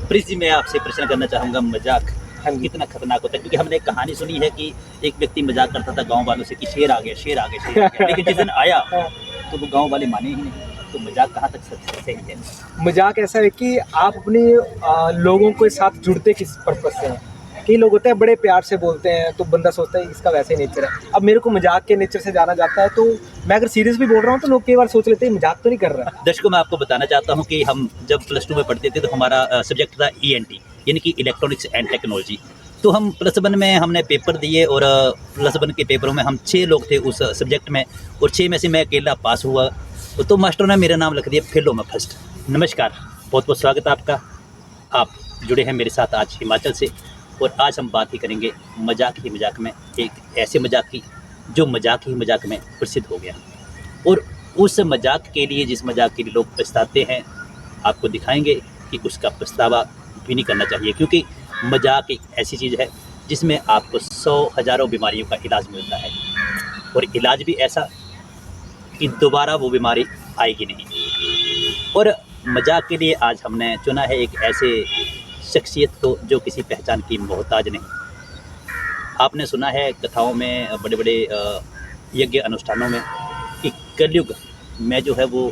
Prince जी, मैं आपसे प्रश्न करना चाहूँगा, मजाक हाँ जी। कितना खतरनाक होता है? क्योंकि हमने एक कहानी सुनी है कि एक व्यक्ति मजाक करता था गाँव वालों से कि शेर आ गया, शेर आ गया, शेर आ गया। लेकिन जिस दिन आया हाँ, तो वो गाँव वाले माने ही नहीं। तो मजाक कहाँ तक सही है? मज़ाक ऐसा है कि आप अपनी लोगों के साथ जुड़ते किस पर्पज़ से हैं। कई लोग होते हैं बड़े प्यार से बोलते हैं तो बंदा सोचता है इसका वैसे ही नेचर है। अब मेरे को मज़ाक के नेचर से जाना जाता है, तो मैं अगर सीरियस भी बोल रहा हूँ तो लोग कई बार सोच लेते हैं मज़ाक तो नहीं कर रहा है। दर्शकों, मैं आपको बताना चाहता हूँ कि हम जब +2 में पढ़ते थे तो हमारा सब्जेक्ट था ENT, यानी कि इलेक्ट्रॉनिक्स एंड टेक्नोलॉजी। तो हम +1 में हमने पेपर दिए और +1 के पेपरों में हम 6 लोग थे उस सब्जेक्ट में, और 6 में से मैं अकेला पास हुआ। तो मास्टरों ने मेरा नाम लिख दिया फेलो में फर्स्ट। नमस्कार, बहुत बहुत स्वागत है आपका। आप जुड़े हैं मेरे साथ आज हिमाचल से, और आज हम बात ही करेंगे मजाक ही मजाक में, एक ऐसे मजाक की जो मजाक ही मजाक में प्रसिद्ध हो गया। और उस मजाक के लिए, जिस मजाक के लिए लोग पछताते हैं, आपको दिखाएंगे कि उसका पछतावा भी नहीं करना चाहिए, क्योंकि मजाक एक ऐसी चीज़ है जिसमें आपको 100 हज़ारों बीमारियों का इलाज मिलता है, और इलाज भी ऐसा कि दोबारा वो बीमारी आएगी नहीं। और मजाक के लिए आज हमने चुना है एक ऐसे शख्सियत को जो किसी पहचान की मोहताज नहीं। आपने सुना है कथाओं में, बड़े बड़े यज्ञ अनुष्ठानों में, कि कलयुग में जो है वो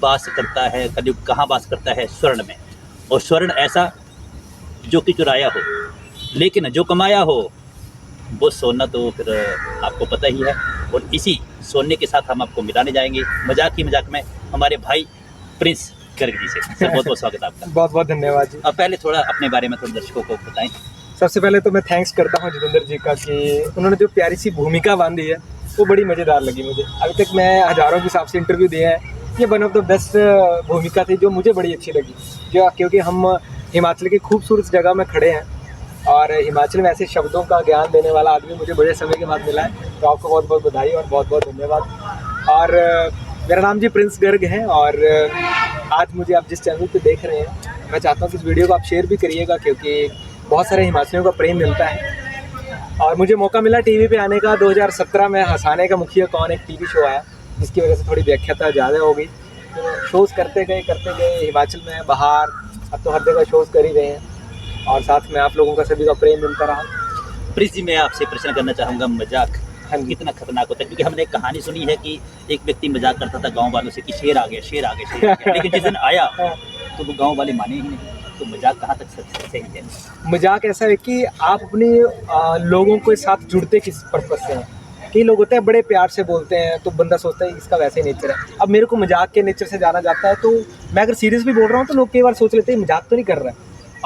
वास करता है। कलयुग कहाँ वास करता है? स्वर्ण में। और स्वर्ण ऐसा जो कि चुराया हो, लेकिन जो कमाया हो वो सोना तो फिर आपको पता ही है। और इसी सोने के साथ हम आपको मिलाने जाएंगे मजाक ही मजाक में हमारे भाई प्रिंस गर्ग जी से। सर, बहुत बहुत स्वागत है आपका। बहुत बहुत धन्यवाद जी। अब पहले थोड़ा अपने बारे में थोड़ा दर्शकों को बताएं। सबसे पहले तो मैं थैंक्स करता हूँ जितेंद्र जी का कि उन्होंने जो प्यारी सी भूमिका बांधी है वो बड़ी मज़ेदार लगी मुझे। अभी तक मैं हज़ारों के हिसाब से इंटरव्यू दिए हैं, ये वन ऑफ द बेस्ट भूमिका थी जो मुझे बड़ी अच्छी लगी। क्योंकि हम हिमाचल की खूबसूरत जगह में खड़े हैं, और हिमाचल में ऐसे शब्दों का ज्ञान देने वाला आदमी मुझे बड़े समय के बाद मिला है, तो आपको बहुत बहुत बधाई और बहुत बहुत धन्यवाद। और मेरा नाम जी प्रिंस गर्ग है, और आज मुझे आप जिस चैनल पे देख रहे हैं, मैं चाहता हूँ कि इस वीडियो को आप शेयर भी करिएगा, क्योंकि बहुत सारे हिमाचलियों का प्रेम मिलता है। और मुझे मौका मिला टीवी पे आने का 2017 में। हंसाने का मुखिया कौन, एक टीवी शो आया, जिसकी वजह से थोड़ी व्याख्याता ज़्यादा हो गई। तो शोज़ करते गए हिमाचल में, बाहर, अब तो हर जगह शोज़ कर ही रहे हैं, और साथ में आप लोगों का सभी का प्रेम मिलता रहा। प्रिंस जी, मैं आपसे प्रश्न करना चाहूँगा, मजाक हाँ जी। कितना खतरनाक होता है? क्योंकि हमने एक कहानी सुनी है कि एक व्यक्ति मजाक करता था गाँव वालों से कि शेर आ गया, शेर आ गया, शेर आ गया। लेकिन जिस दिन आया तो वो गाँव वाले माने ही नहीं। तो मजाक कहाँ तक सही है? मजाक ऐसा है कि आप अपनी लोगों के साथ जुड़ते किस पर्पज़ से हैं। कई लोग होते हैं बड़े प्यार से बोलते हैं तो बंदा सोचता है इसका वैसे ही नेचर है। अब मेरे को मजाक के नेचर से जाना जाता है, तो मैं अगर सीरियस भी बोल रहा हूँ तो लोग कई बार सोच लेते हैं मजाक तो नहीं कर रहा है।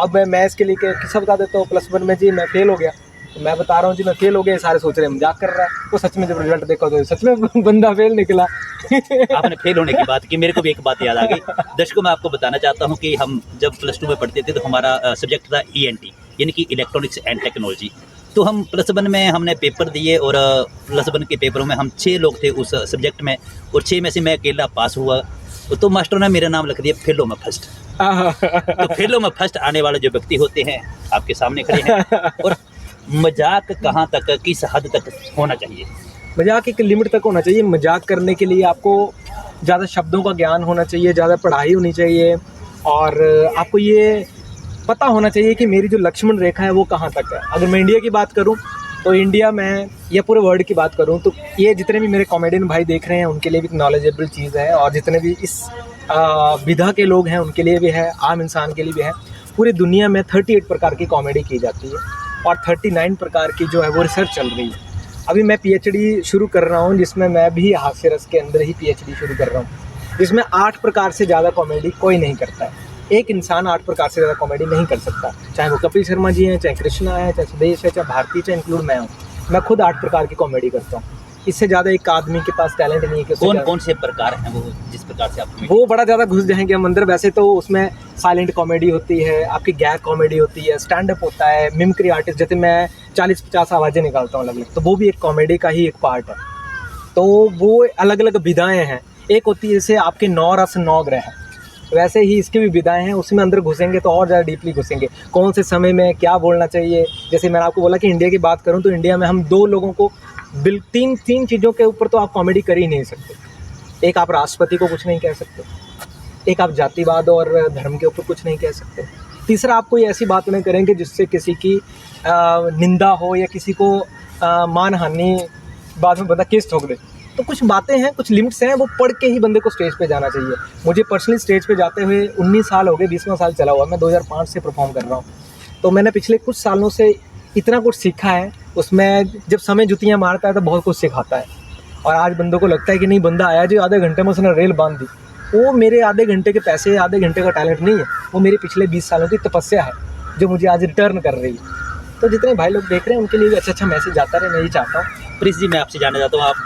अब मैं इसके लिए किस्सा बता देता हूँ। +1 में जी मैं फेल हो गया, तो मैं बता रहा हूँ जी मैं फेल हो गया, सारे सोच रहे हैं मजाक कर रहा है। तो सच में जब रिजल्ट देखा तो सच में बंदा फेल निकला। आपने फेल होने की बात की, मेरे को भी एक बात याद आ गई। दर्शकों, मैं आपको बताना चाहता हूँ कि हम जब +2 में पढ़ते थे तो हमारा सब्जेक्ट था ENT, यानी कि इलेक्ट्रॉनिक्स एंड टेक्नोलॉजी। तो हम +1 में हमने पेपर दिए, और +1 के पेपरों में हम 6 लोग थे उस सब्जेक्ट में, और 6 में से मैं अकेला पास हुआ। तो मास्टरों ने मेरा नाम लिख दिया फेलो में फर्स्ट। तो फेलो में फर्स्ट आने वाले जो व्यक्ति होते हैं आपके सामने खड़े हैं। और मजाक कहाँ तक, किस हद तक होना चाहिए? मजाक एक लिमिट तक होना चाहिए। मजाक करने के लिए आपको ज़्यादा शब्दों का ज्ञान होना चाहिए, ज़्यादा पढ़ाई होनी चाहिए, और आपको ये पता होना चाहिए कि मेरी जो लक्ष्मण रेखा है वो कहाँ तक है। अगर मैं इंडिया की बात करूँ तो इंडिया में, या पूरे वर्ल्ड की बात करूँ, तो ये जितने भी मेरे कॉमेडियन भाई देख रहे हैं उनके लिए भी नॉलेजेबल चीज़ है, और जितने भी इस विधा के लोग हैं उनके लिए भी है, आम इंसान के लिए भी है। पूरी दुनिया में 38 प्रकार की कॉमेडी की जाती है, और 39 प्रकार की जो है वो रिसर्च चल रही है। अभी मैं PhD शुरू कर रहा हूँ, जिसमें मैं भी हास्य रस के अंदर ही PhD शुरू कर रहा हूँ, जिसमें 8 प्रकार से ज़्यादा कॉमेडी कोई नहीं करता है। एक इंसान 8 प्रकार से ज़्यादा कॉमेडी नहीं कर सकता, चाहे वो कपिल शर्मा जी हैं, चाहे कृष्णा है, चाहे सुदेश है, चाहे भारती, चाहे इंक्लूड मैं हूँ। मैं खुद 8 प्रकार की कॉमेडी करता हूँ। इससे ज़्यादा एक आदमी के पास टैलेंट नहीं है कि कौन कौन से प्रकार हैं वो, जिस प्रकार से आप वो बड़ा ज़्यादा घुस जाएंगे हम अंदर। वैसे तो उसमें साइलेंट कॉमेडी होती है, आपकी गैग कॉमेडी होती है, स्टैंड अप होता है, मिमिक्री आर्टिस्ट, जैसे मैं 40-50 आवाज़ें निकालता हूँ अलग अलग, तो वो भी एक कॉमेडी का ही एक पार्ट है। तो वो अलग अलग विधाएँ हैं। एक होती है जैसे आपके 9 रस 9 ग्रह, वैसे ही इसकी भी विधाएँ हैं। उसमें अंदर घुसेंगे तो और ज़्यादा डीपली घुसेंगे, कौन से समय में क्या बोलना चाहिए। जैसे मैंने आपको बोला कि इंडिया की बात करूँ तो इंडिया में हम 2 लोगों को तीन चीज़ों के ऊपर तो आप कॉमेडी कर ही नहीं सकते। एक आप राष्ट्रपति को कुछ नहीं कह सकते, एक आप जातिवाद और धर्म के ऊपर कुछ नहीं कह सकते, तीसरा, आप कोई ऐसी बात नहीं करेंगे जिससे किसी की निंदा हो या किसी को मानहानि, बाद में बंदा केस ठोक दे। तो कुछ बातें हैं, कुछ लिमिट्स हैं, वो पढ़ के ही बंदे को स्टेज पे जाना चाहिए। मुझे पर्सनली स्टेज पे जाते हुए 19 साल हो गए, 20वां साल चला हुआ, मैं 2005 से परफॉर्म कर रहा हूँ। तो मैंने पिछले कुछ सालों से इतना कुछ सीखा है, उसमें जब समय जुतियाँ मारता है तो बहुत कुछ सिखाता है। और आज बंदों को लगता है कि नहीं, बंदा आया जो आधे घंटे में उसने रेल बांध दी, वो मेरे आधे घंटे के पैसे, आधे घंटे का टैलेंट नहीं है, वो मेरे पिछले 20 सालों की तपस्या है जो मुझे आज रिटर्न कर रही है। तो जितने भाई लोग देख रहे हैं उनके लिए भी अच्छा मैसेज जाता रहे, मैं यही चाहता हूँ। प्रिंस जी, मैं आपसे जानना चाहता हूँ, आप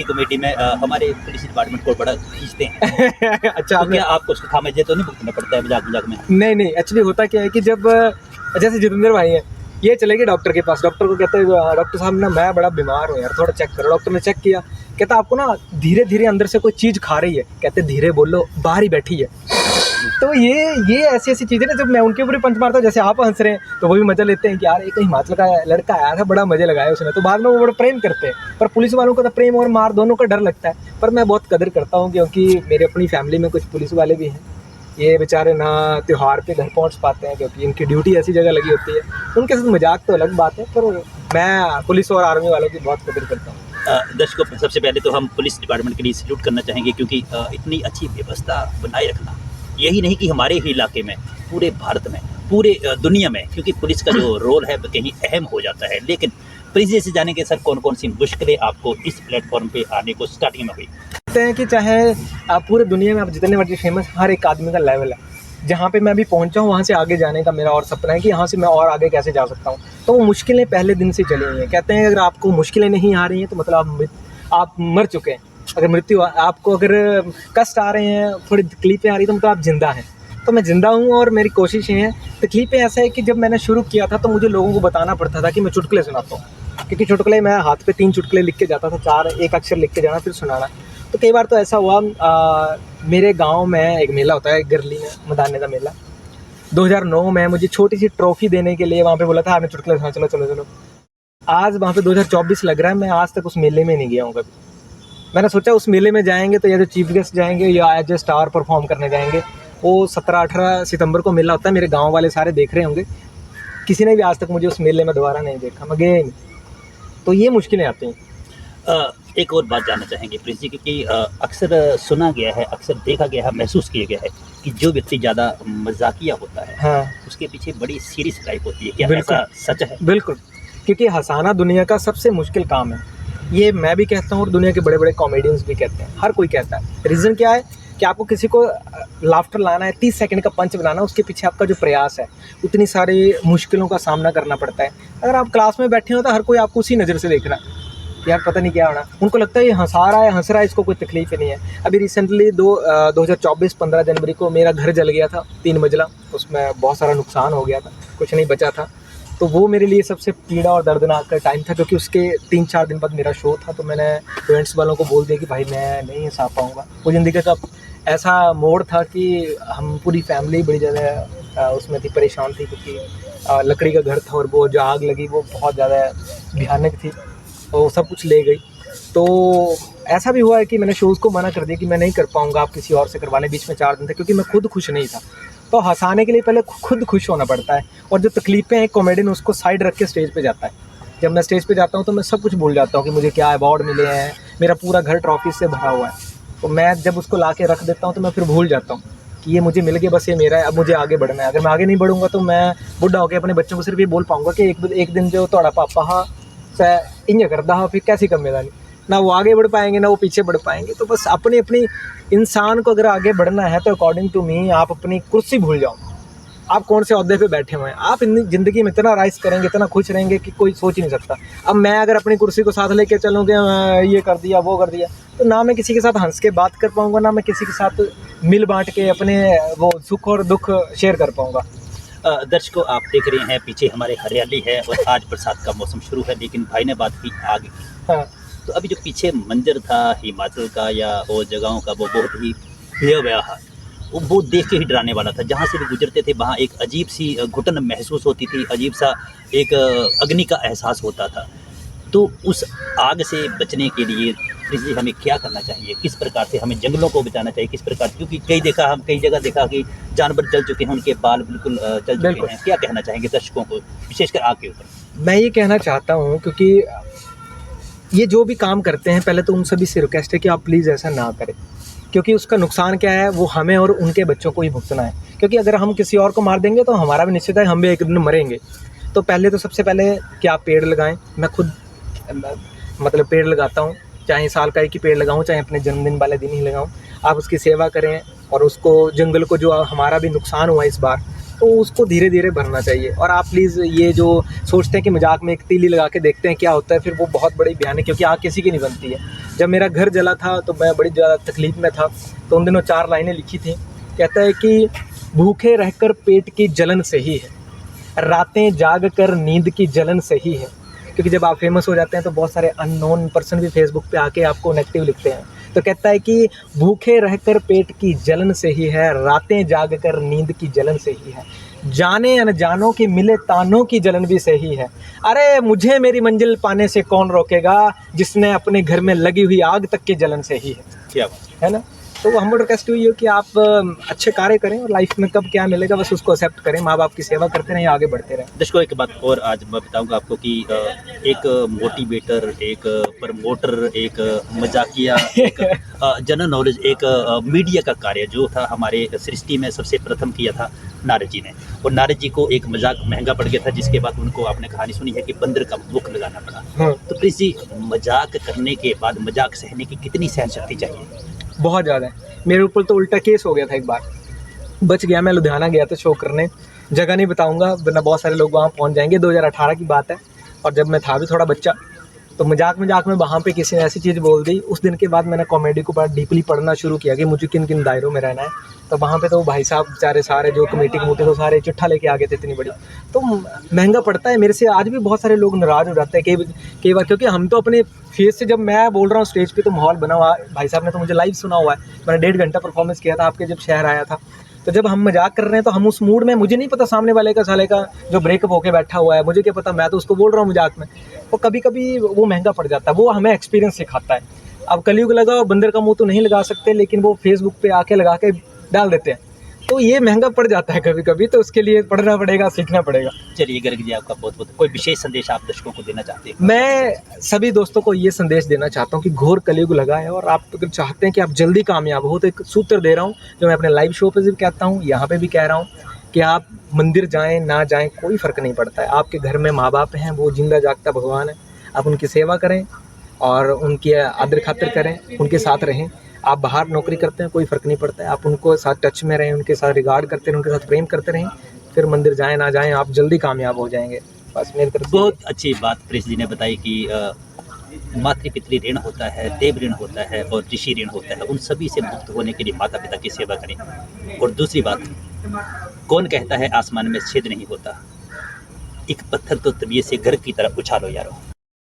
कमेटी में हमारे पुलिस डिपार्टमेंट को बड़ा खींचते हैं। अच्छा, तो क्या आपको उसका खामियाजा तो नहीं भुगतना पड़ता है मजाक में? नहीं, एक्चुअली होता क्या है कि जब जैसे जितेंद्र भाई हैं, ये चले गए डॉक्टर के पास। डॉक्टर को कहते हैं, डॉक्टर साहब ना मैं बड़ा बीमार हूँ यार, थोड़ा चेक करो। डॉक्टर ने चेक किया, कहता आपको ना धीरे धीरे अंदर से कोई चीज़ खा रही है। कहते धीरे बोलो, बाहर ही बैठी है। तो ये ऐसी चीज़ें ना, जब मैं उनके ऊपर ही पंच मारता हूँ, जैसे आप हंस रहे हैं तो वो भी मजा लेते हैं कि यार एक हिमाचल का लड़का आया था, बड़ा मजे लगाया उसने। तो बाद में वो बड़ा प्रेम करते हैं। पर पुलिस वालों को तो प्रेम और मार दोनों का डर लगता है। पर मैं बहुत कदर करता हूँ, क्योंकि मेरे अपनी फैमिली में कुछ पुलिस वाले भी हैं। ये बेचारे ना त्यौहार पे घर पहुंच पाते हैं, क्योंकि इनकी ड्यूटी ऐसी जगह लगी होती है। उनके साथ मजाक तो अलग बात है, पर मैं पुलिस और आर्मी वालों की बहुत कदर करता हूँ। दर्शकों, सबसे पहले तो हम पुलिस डिपार्टमेंट के लिए सल्यूट करना चाहेंगे, क्योंकि इतनी अच्छी व्यवस्था बनाए रखना, यही नहीं कि हमारे ही इलाके में, पूरे भारत में, पूरे दुनिया में, क्योंकि पुलिस का जो रोल है कहीं अहम हो जाता है। लेकिन प्रिंस जी से जानेंगे सर, कौन कौन सी मुश्किलें आपको इस प्लेटफॉर्म पे आने को स्टार्टिंग में हुई? कहते हैं कि चाहे आप पूरे दुनिया में आप जितने मर्जी फेमस, हर एक आदमी का लेवल है। जहाँ पे मैं अभी पहुँचा हूँ, वहाँ से आगे जाने का मेरा और सपना है कि यहाँ से मैं और आगे कैसे जा सकता हूँ। तो वो मुश्किलें पहले दिन से चली हुई हैं। कहते हैं अगर आपको मुश्किलें नहीं आ रही हैं तो मतलब आप मर चुके हैं। अगर मृत्यु आपको, अगर कष्ट आ रहे हैं, थोड़ी तकलीफें आ रही तो मतलब आप जिंदा हैं। तो मैं ज़िंदा हूँ और मेरी कोशिशें हैं। तकलीफें ऐसा है कि जब मैंने शुरू किया था तो मुझे लोगों को बताना पड़ता था कि मैं चुटकुले सुनाता हूँ, क्योंकि चुटकुले मैं हाथ पे 3 चुटकुले लिख के जाता था, 4 एक अक्षर लिख के जाना, फिर सुनाना। तो कई बार तो ऐसा हुआ, मेरे गांव में एक मेला होता है, गिरली में, मदाने का मेला। 2009 में मुझे छोटी सी ट्रॉफी देने के लिए वहाँ पे बोला था आपने चुटकुले सुना, चलो चलो चलो। आज वहाँ पे 2024 लग रहा है, मैं आज तक उस मेले में नहीं गया हूँ कभी। मैंने सोचा उस मेले में जाएंगे तो या तो चीफ गेस्ट जाएंगे या एज ए स्टार परफॉर्म करने जाएंगे। वो 17-18 सितंबर को मेला होता है, मेरे गांव वाले सारे देख रहे होंगे। किसी ने भी आज तक मुझे उस मेले में दोबारा नहीं देखा, मैं गया ही नहीं। तो ये मुश्किलें आती हैं। एक और बात जानना चाहेंगे प्रिंस जी, क्योंकि अक्सर सुना गया है, अक्सर देखा गया है, महसूस किया गया है कि जो व्यक्ति ज़्यादा मजाकिया होता है, हाँ, उसके पीछे बड़ी सीरियस लाइफ होती है। क्या बिल्कुल ऐसा सच है? बिल्कुल, क्योंकि हंसाना दुनिया का सबसे मुश्किल काम है। ये मैं भी कहता हूँ और दुनिया के बड़े बड़े कॉमेडियंस भी कहते हैं, हर कोई कहता है। रीज़न क्या है कि आपको किसी को लाफ्टर लाना है, 30 सेकंड का पंच बनाना, उसके पीछे आपका जो प्रयास है, उतनी सारी मुश्किलों का सामना करना पड़ता है। अगर आप क्लास में बैठे हो तो हर कोई आपको उसी नज़र से देख रहा है कि यार पता नहीं क्या होना। उनको लगता है ये हंसा रहा है, हंस रहा है, इसको कोई तकलीफ ही नहीं है। अभी रिसेंटली 2024 15 जनवरी को मेरा घर जल गया था, 3 मंजिला, उसमें बहुत सारा नुकसान हो गया था, कुछ नहीं बचा था। तो वो मेरे लिए सबसे पीड़ा और दर्दनाक का टाइम था, क्योंकि उसके 3-4 दिन बाद मेरा शो था। तो मैंने इवेंट्स वालों को बोल दिया कि भाई मैं नहीं हंसा पाऊँगा। वो ज़िंदगी का ऐसा मोड़ था कि हम पूरी फैमिली बड़ी ज़्यादा उसमें थी, परेशान थी, क्योंकि लकड़ी का घर था और वो जो आग लगी वो बहुत ज़्यादा भयानक थी, वो सब कुछ ले गई। तो ऐसा भी हुआ है कि मैंने शोज़ को मना कर दिया कि मैं नहीं कर पाऊँगा, आप किसी और से करवाने। बीच में 4 दिन थे, क्योंकि मैं खुद खुश नहीं था। तो हंसाने के लिए पहले खुद खुश होना पड़ता है, और जो तकलीफ़ें हैं कॉमेडियन उसको साइड रख के स्टेज पे जाता है। जब मैं स्टेज पे जाता हूँ तो मैं सब कुछ भूल जाता हूँ कि मुझे क्या अवार्ड मिले हैं, मेरा पूरा घर ट्रॉफी से भरा हुआ है। तो मैं जब उसको ला के रख देता हूँ तो मैं फिर भूल जाता हूँ कि ये मुझे मिल गया, बस ये मेरा है, अब मुझे आगे बढ़ना है। अगर मैं आगे नहीं बढ़ूँगा तो मैं बुढ़ा होकर अपने बच्चों को सिर्फ ये बोल पाऊँगा कि एक दिन जो थोड़ा पापा हाँ इंज करता हाँ, फिर कैसी कमेदा नहीं, ना वो आगे बढ़ पाएंगे ना वो पीछे बढ़ पाएंगे। तो बस अपनी इंसान को अगर आगे बढ़ना है तो अकॉर्डिंग टू मी आप अपनी कुर्सी भूल जाओ, आप कौन से ओहदे पे बैठे हुए हैं। आप ज़िंदगी में इतना राइज करेंगे, इतना खुश रहेंगे कि कोई सोच ही नहीं सकता। अब मैं अगर अपनी कुर्सी को साथ लेके चलूँगा, ये कर दिया वो कर दिया, तो ना मैं किसी के साथ हंस के बात कर पाऊँगा, ना मैं किसी के साथ मिल बांट के अपने वो सुख और दुख शेयर कर पाऊँगा। दर्शकों, आप देख रहे हैं पीछे हमारे हरियाली है और आज बरसात का मौसम शुरू है, लेकिन भाई ने बात की आग की। हाँ, तो अभी जो पीछे मंजर था हिमाचल का या और जगहों का, वो बहुत ही भयावह है। वो देख के ही डराने वाला था। जहाँ से भी गुजरते थे वहाँ एक अजीब सी घुटन महसूस होती थी, अजीब सा एक अग्नि का एहसास होता था। तो उस आग से बचने के लिए प्लीज जी हमें क्या करना चाहिए, किस प्रकार से हमें जंगलों को बचाना चाहिए, किस प्रकार, क्योंकि कई जगह देखा कि जानवर जल चुके हैं, उनके बाल बिल्कुल जल चुके बिल्कुल। हैं। क्या कहना चाहेंगे दर्शकों को, विशेषकर आग के ऊपर? मैं ये कहना चाहता हूँ, क्योंकि ये जो भी काम करते हैं पहले तो उन सभी से रिक्वेस्ट है कि आप प्लीज़ ऐसा ना करें, क्योंकि उसका नुकसान क्या है वो हमें और उनके बच्चों को ही भुगतना है। क्योंकि अगर हम किसी और को मार देंगे तो हमारा भी निश्चित है हम भी एक दिन मरेंगे। तो पहले तो सबसे पहले कि आप पेड़ लगाएं। मैं खुद मतलब पेड़ लगाता हूँ, चाहे साल का एक ही पेड़ लगाऊँ, चाहे अपने जन्मदिन वाले दिन ही लगाऊँ। आप उसकी सेवा करें और उसको जंगल को जो हमारा भी नुकसान हुआ इस बार, तो उसको धीरे धीरे भरना चाहिए। और आप प्लीज़ ये जो सोचते हैं कि मजाक में एक तीली लगा के देखते हैं क्या होता है, फिर वो बहुत बड़ी बयान है, क्योंकि आग किसी की नहीं बनती है। जब मेरा घर जला था तो मैं बड़ी ज़्यादा तकलीफ़ में था, तो उन दिनों 4 लाइनें लिखी थी। कहता है कि भूखे रहकर पेट की जलन सही है, रातें जाग कर नींद की जलन सही है। क्योंकि जब आप फेमस हो जाते हैं तो बहुत सारे अननोन पर्सन भी फेसबुक पे आके आपको नेगेटिव लिखते हैं। तो कहता है कि भूखे रहकर पेट की जलन सही है, रातें जाग कर नींद की जलन सही है, जाने अनजानों के मिले तानों की जलन भी सही है। अरे मुझे मेरी मंजिल पाने से कौन रोकेगा, जिसने अपने घर में लगी हुई आग तक की जलन सही है। क्या बात है ना? तो हम रिक्वेस्ट हुई है कि आप अच्छे कार्य करें और लाइफ में कब क्या मिलेगा बस उसको एक्सेप्ट करें, माँ बाप की सेवा करते रहें, आगे बढ़ते रहें। दर्शकों, एक बात और आज मैं बताऊंगा आपको कि एक मोटिवेटर, एक प्रमोटर, एक मजाकिया, एक जनरल नॉलेज, एक मीडिया का कार्य जो था हमारे सृष्टि में सबसे प्रथम किया था नारद जी ने। और नारद जी को एक मजाक महंगा पड़ गया था, जिसके बाद उनको आपने कहानी सुनी है कि बंदर का मुख लगाना पड़ा। तो प्लीज जी, मजाक करने के बाद मजाक सहने की कितनी सहन शक्ति चाहिए? बहुत ज़्यादा है। मेरे ऊपर तो उल्टा केस हो गया था एक बार, बच गया। मैं लुधियाना गया था शो करने, जगह नहीं बताऊंगा वरना बहुत सारे लोग वहाँ पहुँच जाएंगे। 2018 की बात है, और जब मैं था भी थोड़ा बच्चा, तो मजाक में वहाँ पे किसी ने ऐसी चीज़ बोल दी। उस दिन के बाद मैंने कॉमेडी को बड़ा डीपली पढ़ना शुरू किया कि मुझे किन किन दायरों में रहना है। तो वहाँ पे तो भाई साहब बेचारे सारे जो कमेटी कमूटी तो सारे चिट्ठा लेके आ गए थे इतनी बड़ी। तो महंगा पड़ता है। मेरे से आज भी बहुत सारे लोग नाराज़ हो जाते हैं कई बार, क्योंकि हम तो अपने फेस से, जब मैं बोल रहा हूँ स्टेज पे तो माहौल बना हुआ है। भाई साहब ने तो मुझे लाइव सुना हुआ है, मैंने 1.5 घंटा परफॉर्मेंस किया था आपके जब शहर आया था। तो जब हम मजाक कर रहे हैं तो हम उस मूड में, मुझे नहीं पता सामने वाले का साले का जो ब्रेकअप होके बैठा हुआ है, मुझे क्या पता, मैं तो उसको बोल रहा हूँ मजाक में। तो कभी कभी वो महंगा पड़ जाता है, वो हमें एक्सपीरियंस सिखाता है। अब कलयुग लगा, बंदर का मुंह तो नहीं लगा सकते, लेकिन वो फेसबुक पे आके लगा के डाल देते हैं, तो ये महंगा पड़ जाता है कभी कभी। तो उसके लिए पढ़ना पड़ेगा, सीखना पड़ेगा। चलिए गर्ग जी, आपका बहुत बहुत, कोई विशेष संदेश आप दर्शकों को देना चाहते हैं? मैं सभी दोस्तों को ये संदेश देना चाहता हूँ कि घोर कलयुग लगा है, और आप अगर चाहते हैं कि आप जल्दी कामयाब हो तो एक सूत्र दे रहा हूँ जो मैं अपने लाइव शो पे भी कहता हूँ, यहाँ पे भी कह रहा हूँ कि आप मंदिर जाएं ना जाएं कोई फ़र्क नहीं पड़ता है। आपके घर में माँ बाप हैं, वो जिंदा जागता भगवान है। आप उनकी सेवा करें और उनकी आदर खातिर करें, उनके साथ रहें। आप बाहर नौकरी करते हैं कोई फ़र्क नहीं पड़ता है, आप उनको साथ टच में रहें, उनके साथ रिगार्ड करते रहें, उनके साथ प्रेम करते रहें। फिर मंदिर जाएं ना जाएं आप जल्दी कामयाब हो जाएंगे। बस मेरी तरफ से बहुत अच्छी बात प्रेस जी ने बताई कि मातृपितृ ऋण होता है, देव ऋण होता है और ऋषि ऋण होता है। उन सभी से मुक्त होने के लिए माता पिता की सेवा करें। और दूसरी बात, कौन कहता है आसमान में छेद नहीं होता? एक पत्थर तो तबीयत से घर की तरफ उछालो यारो।